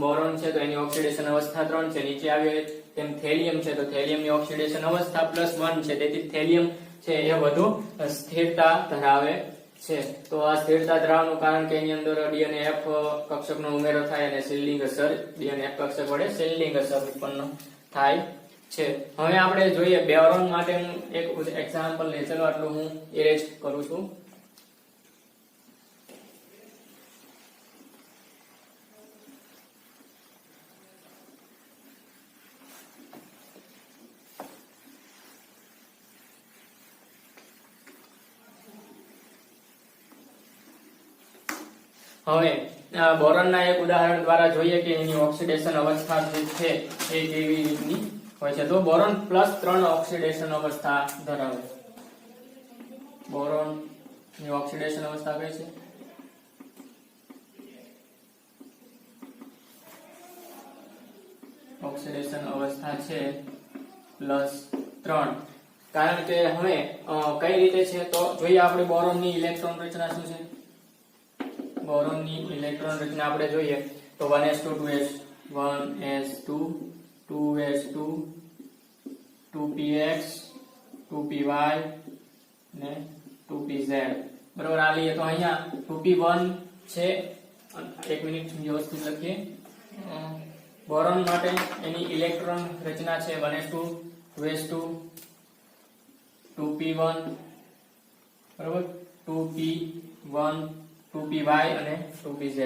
બોરોન છે તો એની ઓક્સિડેશન અવસ્થા 3 છે. નીચે આવે તેમ થેલિયમ છે તો થેલિયમની ઓક્સિડેશન અવસ્થા +1 છે. તેથી થેલિયમ છે એ વધુ સ્થિરતા ધરાવે છે. તો આ સ્થિરતા ધરાવવાનું કારણ કે એની અંદર ડી અને એફ કક્ષકનો ઉમેરો થાય અને શિલ્ડિંગ અસર, ડી અને એફ કક્ષક વડે શિલ્ડિંગ અસર ઉત્પન્ન થાય છે. હવે આપણે જોઈએ બોરોન માટેનું એક એક્ઝામ્પલ લે. ચલો આટલું હું ઇરેઝ કરું છું. હવે બોરોનના એક ઉદાહરણ દ્વારા જોઈએ કે એની ઓક્સિડેશન અવસ્થા જે છે એ કેવી રીતની હોય છે. તો બોરોન +3 ઓક્સિડેશન અવસ્થા ધરાવે. બોરોન ની ઓક્સિડેશન અવસ્થા કઈ છે? ઓક્સિડેશન અવસ્થા છે +3. કારણ કે હવે કઈ રીતે છે તો જોઈએ આપણે બોરોનની ઇલેક્ટ્રોન રચના શું છે. બોરોનની ઇલેક્ટ્રોન રચના આપણે જોઈએ તો 1s2 2s2 2px 2py ને 2pz. બરોબર. આ લઈએ તો અહીંયા 2p1 છે. એક મિનિટ વ્યવસ્થિત લખીએ. બોરોન માટે એની ઇલેક્ટ્રોન રચના છે 1s2 2s2 2p1 બરોબર 2p1 2py અને 2pz.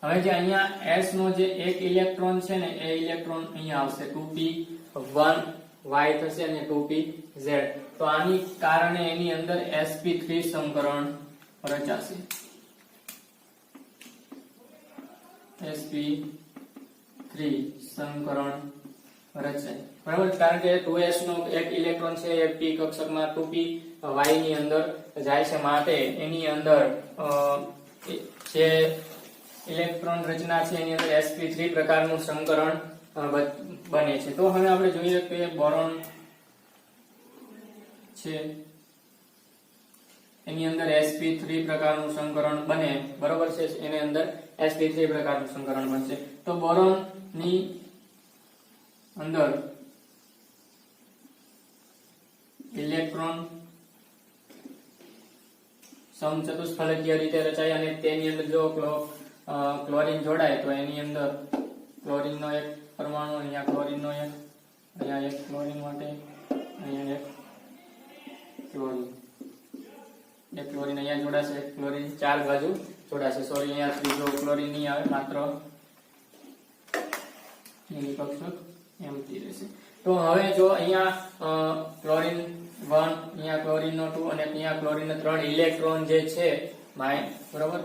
હવે જે અહીંયા s નો જે એક ઇલેક્ટ્રોન છે ને એ ઇલેક્ટ્રોન અહીંયા આવશે 2p1y થશે અને 2pz. તો આની કારણે એની અંદર sp3 સંકરણ રચાશે. sp3 સંકરણ રચાય. બરાબર. કારણ કે 2s નો એક ઇલેક્ટ્રોન છે એ p કક્ષકમાં 2py ની અંદર જાય છે, માટે એની અંદર જે ઇલેક્ટ્રોન રચના છે એની અંદર sp3 પ્રકારનું સંકરણ બને છે. તો હવે આપણે જોઈએ કે બોરોન છે એની અંદર sp3 પ્રકારનું સંકરણ બને. બરોબર છે. એની અંદર sp3 પ્રકારનું સંકરણ બનશે. તો બોરોન ની અંદર ઇલેક્ટ્રોન સમચતુષ્ફલકીય રીતે રચાય અને તેની અંદર જો ક્લોરીન જોડાય તો એની અંદર ક્લોરીન નો એક પરમાણુ, અહીંયા ક્લોરીન નો એક, અહીંયા એક ક્લોરીન માટે, અહીંયા એક ક્લોરીન, એક ક્લોરીન અહીંયા જોડાશે, ક્લોરીન 4 બાજુ જોડાશે. સોરી, અહીંયા ત્રીજો ક્લોરીન નહીં આવે, માત્ર નીલી કક્ષક એમટી રહેશે. તો હવે જો અહીંયા ક્લોરીન 1, અહીંયા ક્લોરીન નો 2 અને અહીંયા ક્લોરીન નો 3 ઇલેક્ટ્રોન જે છે બરાબર,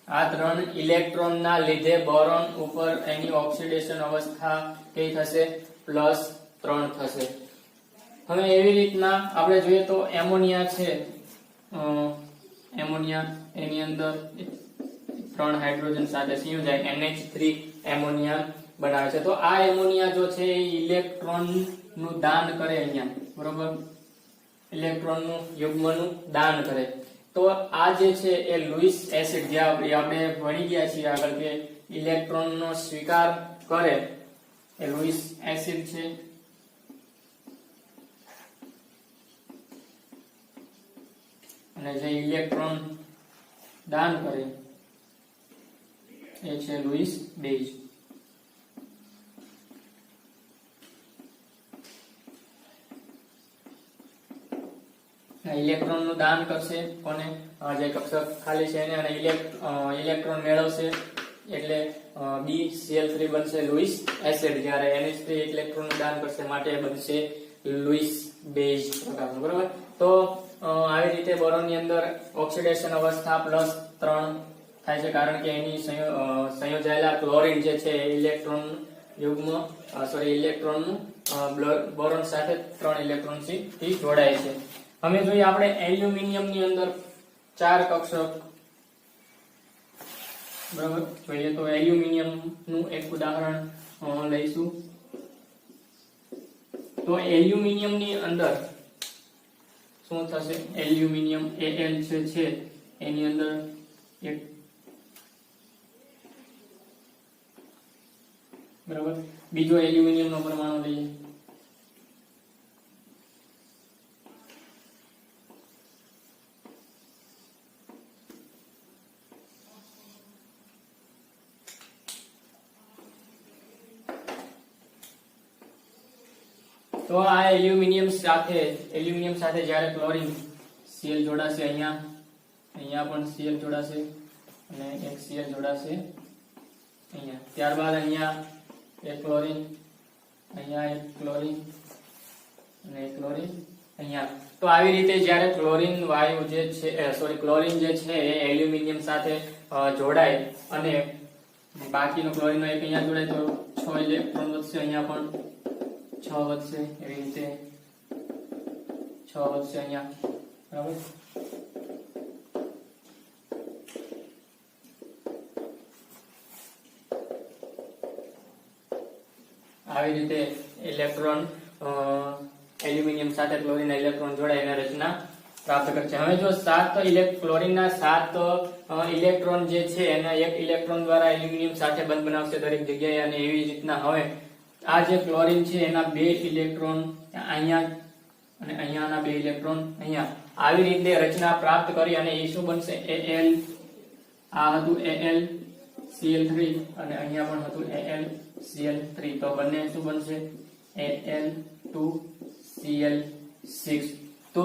આ 3 ઇલેક્ટ્રોન ના લીધે બોરોન ઉપર એની ઓક્સિડેશન અવસ્થા કઈ થશે? +3 થશે. હવે એવી રીતના આપણે જોઈએ તો એમોનિયા છે, એમોનિયા એની અંદર 3 હાઇડ્રોજન સાથે સંયોજાય NH3 એમોનિયા બનાવે છે. તો આ એમોનિયા જો છે એ ઇલેક્ટ્રોન નું દાન કરે અહીંયા, બરોબર, ઇલેક્ટ્રોન નું યુગ્મનું દાન કરે. તો આ જે છે એ લુઈસ એસિડ, જે આપણે ભણી ગયા છીએ આગળ કે ઇલેક્ટ્રોન નો સ્વીકાર કરે એ લુઈસ એસિડ છે. અને જે ઇલેક્ટ્રોન દાન કરે એ છે લુઈસ બેઝ. ઇલેક્ટ્રોન નું દાન કરશે કોને? જે કક્ષક ખાલી છે એને, અને ઇલેક્ટ્રોન મેળવશે એટલે BCl3 બનશે લુઈસ એસિડ. જ્યારે NH3 ઇલેક્ટ્રોન નું દાન કરશે માટે બનશે લુઈસ બેઝ પ્રકારનું, બરાબર. તો આવી રીતે બોરોન ની અંદર ઓક્સિડેશન અવસ્થા +3 થાય છે, કારણ કે એની સંયોજાયેલા ક્લોરીન જે છે ઇલેક્ટ્રોન યુગ્મ ઇલેક્ટ્રોન નું બોરોન સાથે 3 ઇલેક્ટ્રોન થી જોડાય છે. હવે જોઈએ આપણે એલ્યુમિનિયમ ની અંદર 4 કક્ષક, બરાબર. જોઈએ તો એલ્યુમિનિયમ નું એક ઉદાહરણ લઈશું. તો એલ્યુમિનિયમ ની અંદર શું થશે? એલ્યુમિનિયમ Al છે એની અંદર એક, બરાબર. બીજો એલ્યુમિનિયમ નો પરમાણુ લઈએ. તો આ એલ્યુમિનિયમ સાથે જ્યારે ક્લોરીન Cl જોડાશે, અહીંયા પણ Cl જોડાશે અને એક Cl જોડાશે અહીંયા. ત્યારબાદ અહીંયા એક ક્લોરીન, અહીંયા એક ક્લોરીન અને એક ક્લોરીન અહીંયા. તો આવી રીતે જ્યારે ક્લોરીન વાયુ જે છે ક્લોરીન જે છે એ એલ્યુમિનિયમ સાથે જોડાય અને બાકીનો ક્લોરીન એક અહીંયા જોડાય તો 6 ઇલેક્ટ્રોન વધશે, અહીંયા પણ 6 વધશે, એવી રીતે 6 વધશે અહીંયા, બરાબર. આવી રીતે ઇલેક્ટ્રોન એલ્યુમિનિયમ સાથે ક્લોરીન ઇલેક્ટ્રોન જોડાય અને રચના પ્રાપ્ત કરે છે. હવે જો 7 ક્લોરીન ના 7 ઇલેક્ટ્રોન જે છે એના એક ઇલેક્ટ્રોન દ્વારા એલ્યુમિનિયમ સાથે બંધ બનાવશે દરેક જગ્યાએ, અને એવી રીતના હવે આ જે ક્લોરીન છે એના 2 ઇલેક્ટ્રોન અહીંયા અને અહીંયાના 2 ઇલેક્ટ્રોન અહીંયા, આવી રીતે રચના પ્રાપ્ત કરી અને એ શું બનશે? Al. આ હતું AlCl3 અને અહીંયા પણ હતું AlCl3. તો બંને શું બનશે? Al2Cl6. તો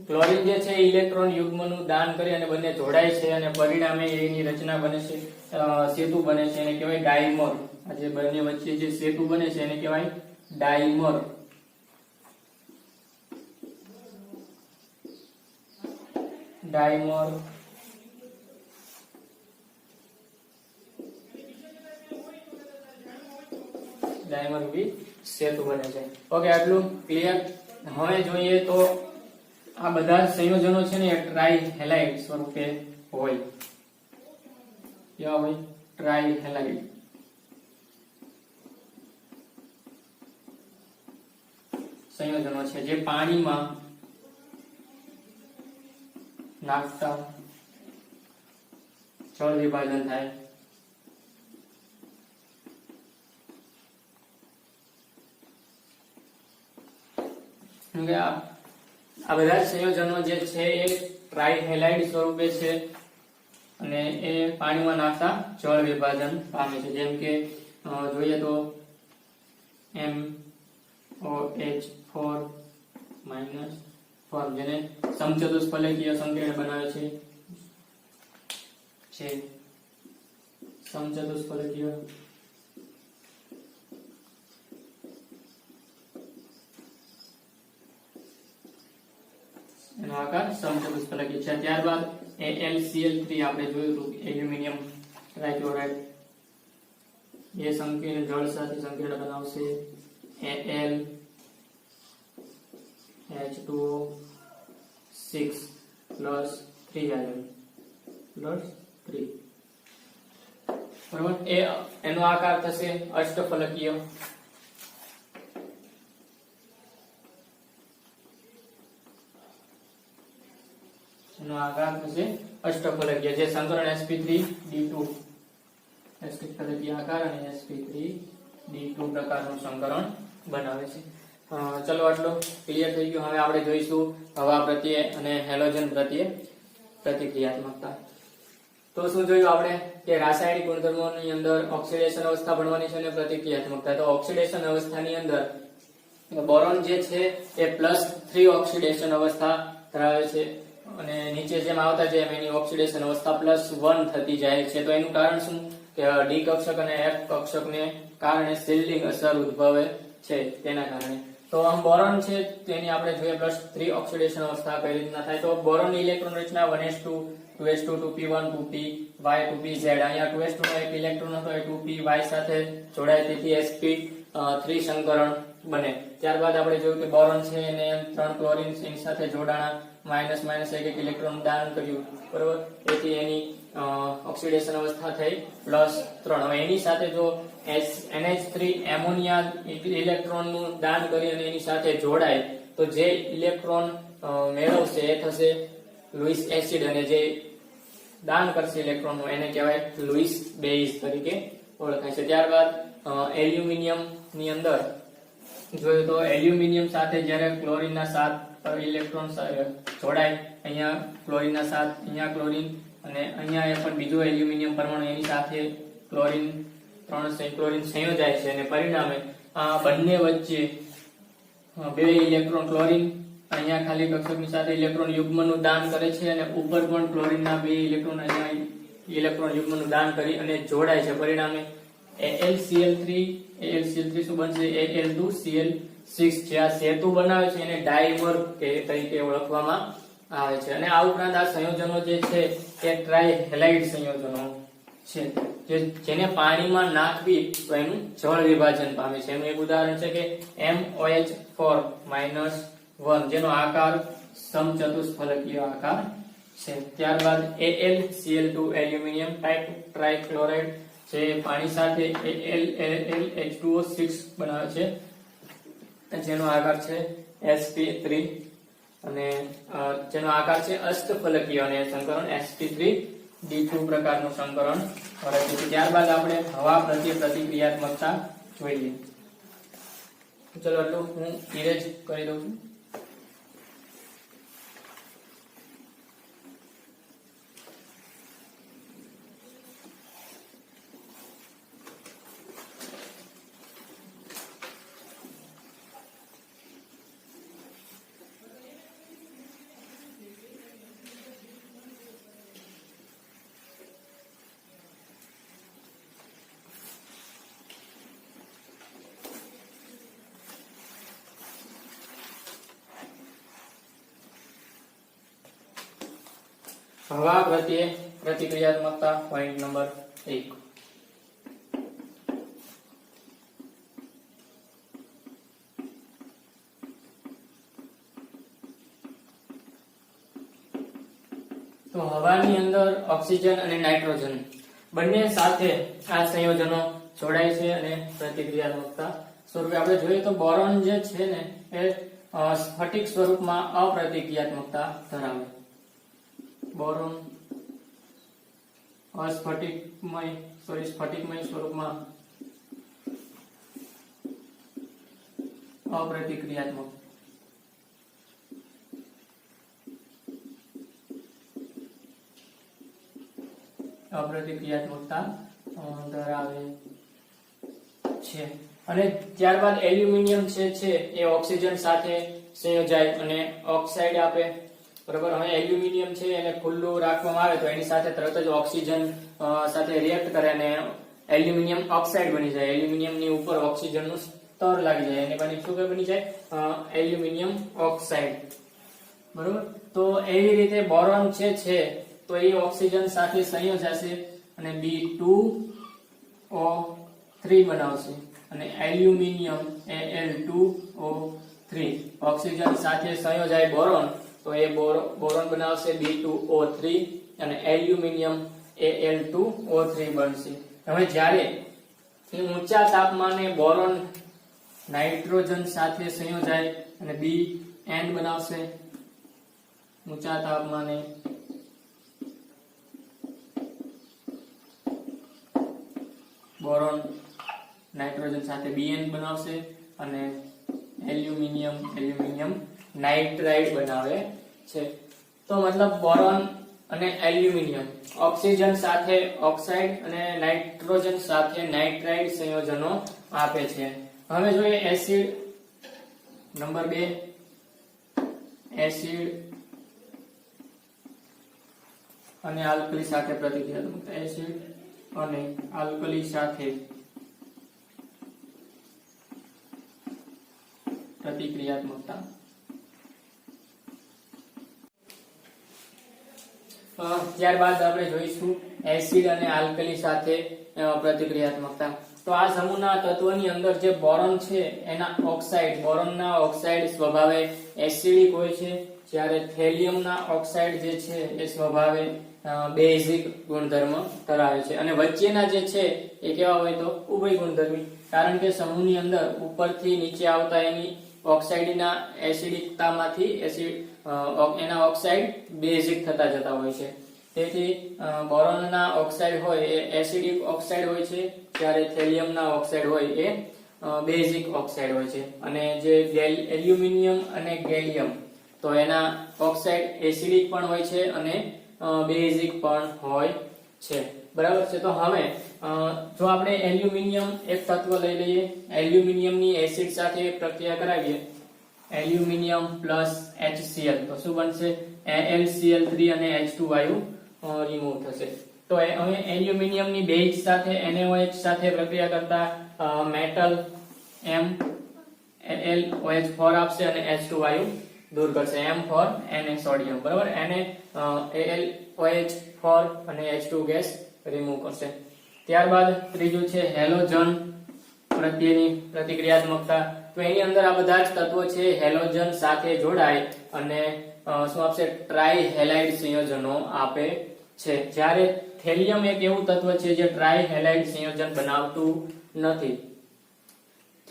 ક્લોરીન જે છે ઇલેક્ટ્રોન યુગ્મનું દાન કરી અને બંને જોડાય છે અને પરિણામે એની રચના બને છે, સેતુ બને છે, એને કહેવાય ડાઈમર. આ જે બંને વચ્ચે જે સેતુ બને છે એને કહેવાય ડાઈમર. ડાઈમર બી સેતુ બને છે. ઓકે, આટલું ક્લિયર. હવે જોઈએ તો આ બધા સંયોજનો છે ને ટ્રાઈ હેલાઇડ સ્વરૂપે હોય. કેવા હોય? Try halide. સંયોજનો છે જે પાણીમાં નાખતા જળ વિભાજન થાય. આ બધા સંયોજનો જે છે એ ટ્રાઈહેલાઇડ સ્વરૂપે છે અને એ પાણીમાં નાખતા જળ વિભાજન પામે છે. જેમ કે જોઈએ તો MOH4 જેને સમચતુષ્ફલકીય સંકેત બનાવે છે સમચતુષ્ફલકીય આકાર સમચતુષ્ફલકીય છે। ત્યારબાદ AlCl3 આપણે જોયું હતું એલ્યુમિનિયમ ટ્રાઇક્લોરાઇડ એ સંકીર્ણ જળ સાથે સંકીર્ણ બનાવશે Al H2O 6 plus 3 ion plus 3 બરાબર। એનો આકાર થશે અષ્ટફલકીય। એનો આકાર થશે અષ્ટફલકીય જે સંકરણ sp3d2 અષ્ટફલકીય આકાર અને sp3d2 પ્રકારનું સંકરણ બનાવે છે। ચલો આટલો ક્લિયર થઈ ગયો। હવે આપણે જોઈશું હવા પ્રત્યે અને હેલોજન પ્રત્યે પ્રતિક્રિયાત્મકતા। તો શું જોયું આપણે કે રાસાયણિક ગુણધર્મોની અંદર ઓક્સિડેશન અવસ્થા ભણવાની છે અને પ્રતિક્રિયાત્મકતા। તો ઓક્સિડેશન અવસ્થાની અંદર બોરોન જે છે એ +3 ઓક્સિડેશન અવસ્થા ધરાવે છે અને નીચે જેમ આવતા જાય એની ઓક્સિડેશન અવસ્થા +1 થતી જાય છે। તો એનું કારણ શું કે ડી કક્ષક અને એફ કક્ષકને કારણે શિલ્ડિંગ અસર ઉદ્ભવે છે તેના કારણે। તો આમ બોરોન છે તેની આપણે જોઈએ +3 ઓક્સિડેશન અવસ્થા કઈ રીતના થાય। તો બોરોન ઇલેક્ટ્રોન રચના 1s2 2s2 2p1 2py 2pz અહીંયા 2s2 નો એક ઇલેક્ટ્રોન હતો એ 2py સાથે જોડાય તેથી sp3 સંકરણ બને। ત્યારબાદ આપણે જોયું કે બોરોન છે એને 3 ક્લોરીન એની સાથે જોડાણા એક ઇલેક્ટ્રોન દાન કર્યું બરોબર તેથી એની ઓક્સિડેશન અવસ્થા થઈ +3। હવે એની સાથે જો NH3 એમોનિયા ઇલેક્ટ્રોન નું દાન કરી અને એની સાથે જોડાય તો જે ઇલેક્ટ્રોન મેળવશે એ થશે લુઈસ એસિડ અને જે દાન કરશે ઇલેક્ટ્રોન નું એને કહેવાય લુઈસ બેઝ તરીકે ઓળખાય છે। ત્યારબાદ એલ્યુમિનિયમ ની અંદર જોઈએ તો એલ્યુમિનિયમ સાથે જ્યારે ક્લોરીનના 7 ઇલેક્ટ્રોન જોડાય અહીંયા ક્લોરીનના 7 અહીંયા ક્લોરીન અને અહીંયા પણ બીજો એલ્યુમિનિયમ પરમાણુ એની સાથે ક્લોરીન 3 ક્લોરીન સંયોજાય છે અને પરિણામે આ બંને વચ્ચે બે ઇલેક્ટ્રોન ક્લોરીન અહીંયા ખાલી કક્ષકની સાથે ઇલેક્ટ્રોન યુગ્મનું દાન કરે છે અને ઉપર પણ ક્લોરીનના બે ઇલેક્ટ્રોન અહીંયા ઇલેક્ટ્રોન યુગ્મનું દાન કરી અને જોડાય છે। પરિણામે AlCl3 શું બનશે Al2Cl6 જે આ સેતુ બનાવે છે એને ડાઈમર તરીકે ઓળખવામાં આવે છે। અને આ ઉપરાંત આ સંયોજનો જે છે એ ટ્રાયહેલાઇડ સંયોજનો છે જેને પાણીમાં નાખવી તો એનું જળ વિભાજન પામે છે। એનું એક ઉદાહરણ છે કે MOH4-1 જેનો આકાર સમચતુષ્ફલકીય આકાર છે। ત્યારબાદ AlCl2 એલ્યુમિનિયમ ટ્રાઇક્લોરાઇડ જે પાણી સાથે Al H2O6 બનાવે છે જેનો આકાર છે sp3 અને જેનો આકાર છે અષ્ટફલકીય અને સંકરણ sp3d2 પ્રકારનું સંકરણ કરે છે। ત્યારબાદ આપણે હવા પ્રત્યે પ્રતિક્રિયાત્મકતા જોઈએ। ચલો એટલું હું ઇરેજ કરી દઉં છું। હવા પ્રત્યે પ્રતિક્રિયાત્મકતા પોઈન્ટ નંબર 1। તો હવાની અંદર ઓક્સિજન અને નાઇટ્રોજન બંને સાથે આ સંયોજનો જોડાય છે અને પ્રતિક્રિયાત્મકતા સ્વરૂપે આપણે જોઈએ તો બોરોન જે છે ને એ સ્ફટિક સ્વરૂપમાં અપ્રતિક્રિયાત્મકતા ધરાવે। બોરોન સ્ફટિકમય સ્વરૂપમાં અપ્રતિક્રિયાત્મકતા ધરાવે છે। અને ત્યારબાદ એલ્યુમિનિયમ છે એ ઓક્સિજન સાથે સંયોજાય અને ઓક્સાઇડ આપે બરાબર। હવે એલ્યુમિનિયમ છે એને ખુલ્લું રાખવામાં આવે તો એની સાથે તરત જ ઓક્સિજન સાથે રિએક્ટ કરે અને એલ્યુમિનિયમ ઓક્સાઇડ બની જાય। એલ્યુમિનિયમની ઉપર ઓક્સિજનનું સ્તર લાગી જાય અને બની શું બની જાય એલ્યુમિનિયમ ઓક્સાઇડ બરાબર। તો તો એવી રીતે બોરોન છે તો એ ઓક્સિજન સાથે સંયોજાશે અને B2O3 બનાવશે અને એલ્યુમિનિયમ Al2O3 ઓક્સિજન સાથે સંયોજાય બોરોન તો એ બોરોન બનાવશે B2O3 અને એલ્યુમિનિયમ Al2O3 બનશે. હવે જ્યારે ઊંચા તાપમાને બોરોન નાઇટ્રોજન સાથે સંયોજાય અને BN બનાવશે. ઊંચા તાપમાને બોરોન નાઇટ્રોજન સાથે BN બનાવશે અને એલ્યુમિનિયમ નાઇટ્રાઇડ બનાવે છે. તો મતલબ બોરોન અને એલ્યુમિનિયમ ઓક્સિજન સાથે ઓક્સાઇડ અને નાઇટ્રોજન સાથે નાઇટ્રાઇડ સંયોજનો આપે છે. હવે જોઈએ એસિડ નંબર 2 એસિડ અને આલ્કલી સાથે પ્રતિક્રિયાત્મકતા. એસિડ અને આલ્કલી સાથે પ્રતિક્રિયાત્મકતા. ત્યારબાદ આપણે જોઈશું એસિડ અને આલ્કલી સાથે પ્રતિક્રિયાત્મકતા. તો આ સમૂહના તત્વોની અંદર જે બોરોન છે એના ઓક્સાઇડ બોરોનના ઓક્સાઇડ સ્વભાવે એસિડિક હોય છે, જ્યારે થેલિયમના ઓક્સાઇડ જે છે એ સ્વભાવે બેઝિક ગુણધર્મ ધરાવે છે અને વચ્ચેના જે છે એ કેવા હોય તો ઉભય ગુણધર્મી, કારણ કે સમૂહની અંદર ઉપરથી નીચે આવતા એની ઓક્સાઇડના એસિડિકતામાંથી એના ઓક્સાઇડ બેઝિક થતા જતા હોય છે. તેથી બોરોનના ઓક્સાઇડ હોય એ એસિડિક ઓક્સાઇડ હોય છે, જ્યારે થેલિયમના ઓક્સાઇડ હોય એ બેઝિક ઓક્સાઇડ હોય છે. અને જે એલ્યુમિનિયમ અને ગેલિયમ તો એના ઓક્સાઇડ એસિડિક પણ હોય છે અને બેઝિક પણ હોય છે. બરાબર છે. તો હવે જો આપણે એલ્યુમિનિયમ એક તત્વ લઈ લઈએ, એલ્યુમિનિયમની એસિડ સાથે પ્રક્રિયા કરાવીએ, એલ્યુમિનિયમ પ્લસ HCl તો શું બનશે? AlCl3 અને H2 વાયુ રિમૂવ થશે. તો હવે એલ્યુમિનિયમની બેઝ સાથે NaOH સાથે પ્રક્રિયા કરતા મેટલ MAlOH4 આપશે અને H2 વાયુ દૂર કરશે. M for Na sodium. બરાબર. NaAlOH4 અને H2 ગેસ રિમૂવ કરશે. ત્યારબાદ ત્રીજું છે હેલોજન પ્રત્યેની પ્રતિક્રિયાત્મકતા. તો એની અંદર આ બધા જ તત્વો છે હેલોજન સાથે જોડાય અને શું આપશે? ટ્રાય હેલાઇડ સંયોજનો આપે છે. જ્યારે થેલિયમ એક એવું તત્વ છે જે ટ્રાય હેલાઇડ સંયોજન બનાવતું નથી.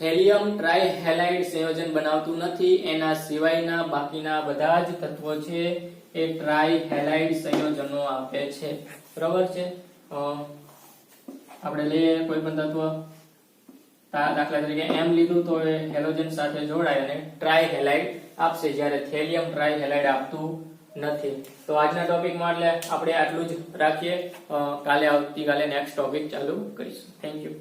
થેલિયમ ટ્રાય હેલાઇડ સંયોજન બનાવતું નથી. એના સિવાયના બાકીના બધા જ તત્વો છે એ ટ્રાય હેલાઇડ સંયોજનો આપે છે. બરાબર છે. આપણે લઈએ કોઈ પણ તત્વ, દાખલા તરીકે M લીધું તો એ હેલોજન સાથે જોડાય અને ટ્રાય હેલાઇડ આપશે, જ્યારે થેલિયમ ટ્રાય હેલાઇડ આપતું નથી. તો આજના ટોપિકમાં એટલે આપણે આટલું જ રાખીએ. આવતીકાલે નેક્સ્ટ ટોપિક ચાલુ કરીશું. Thank you.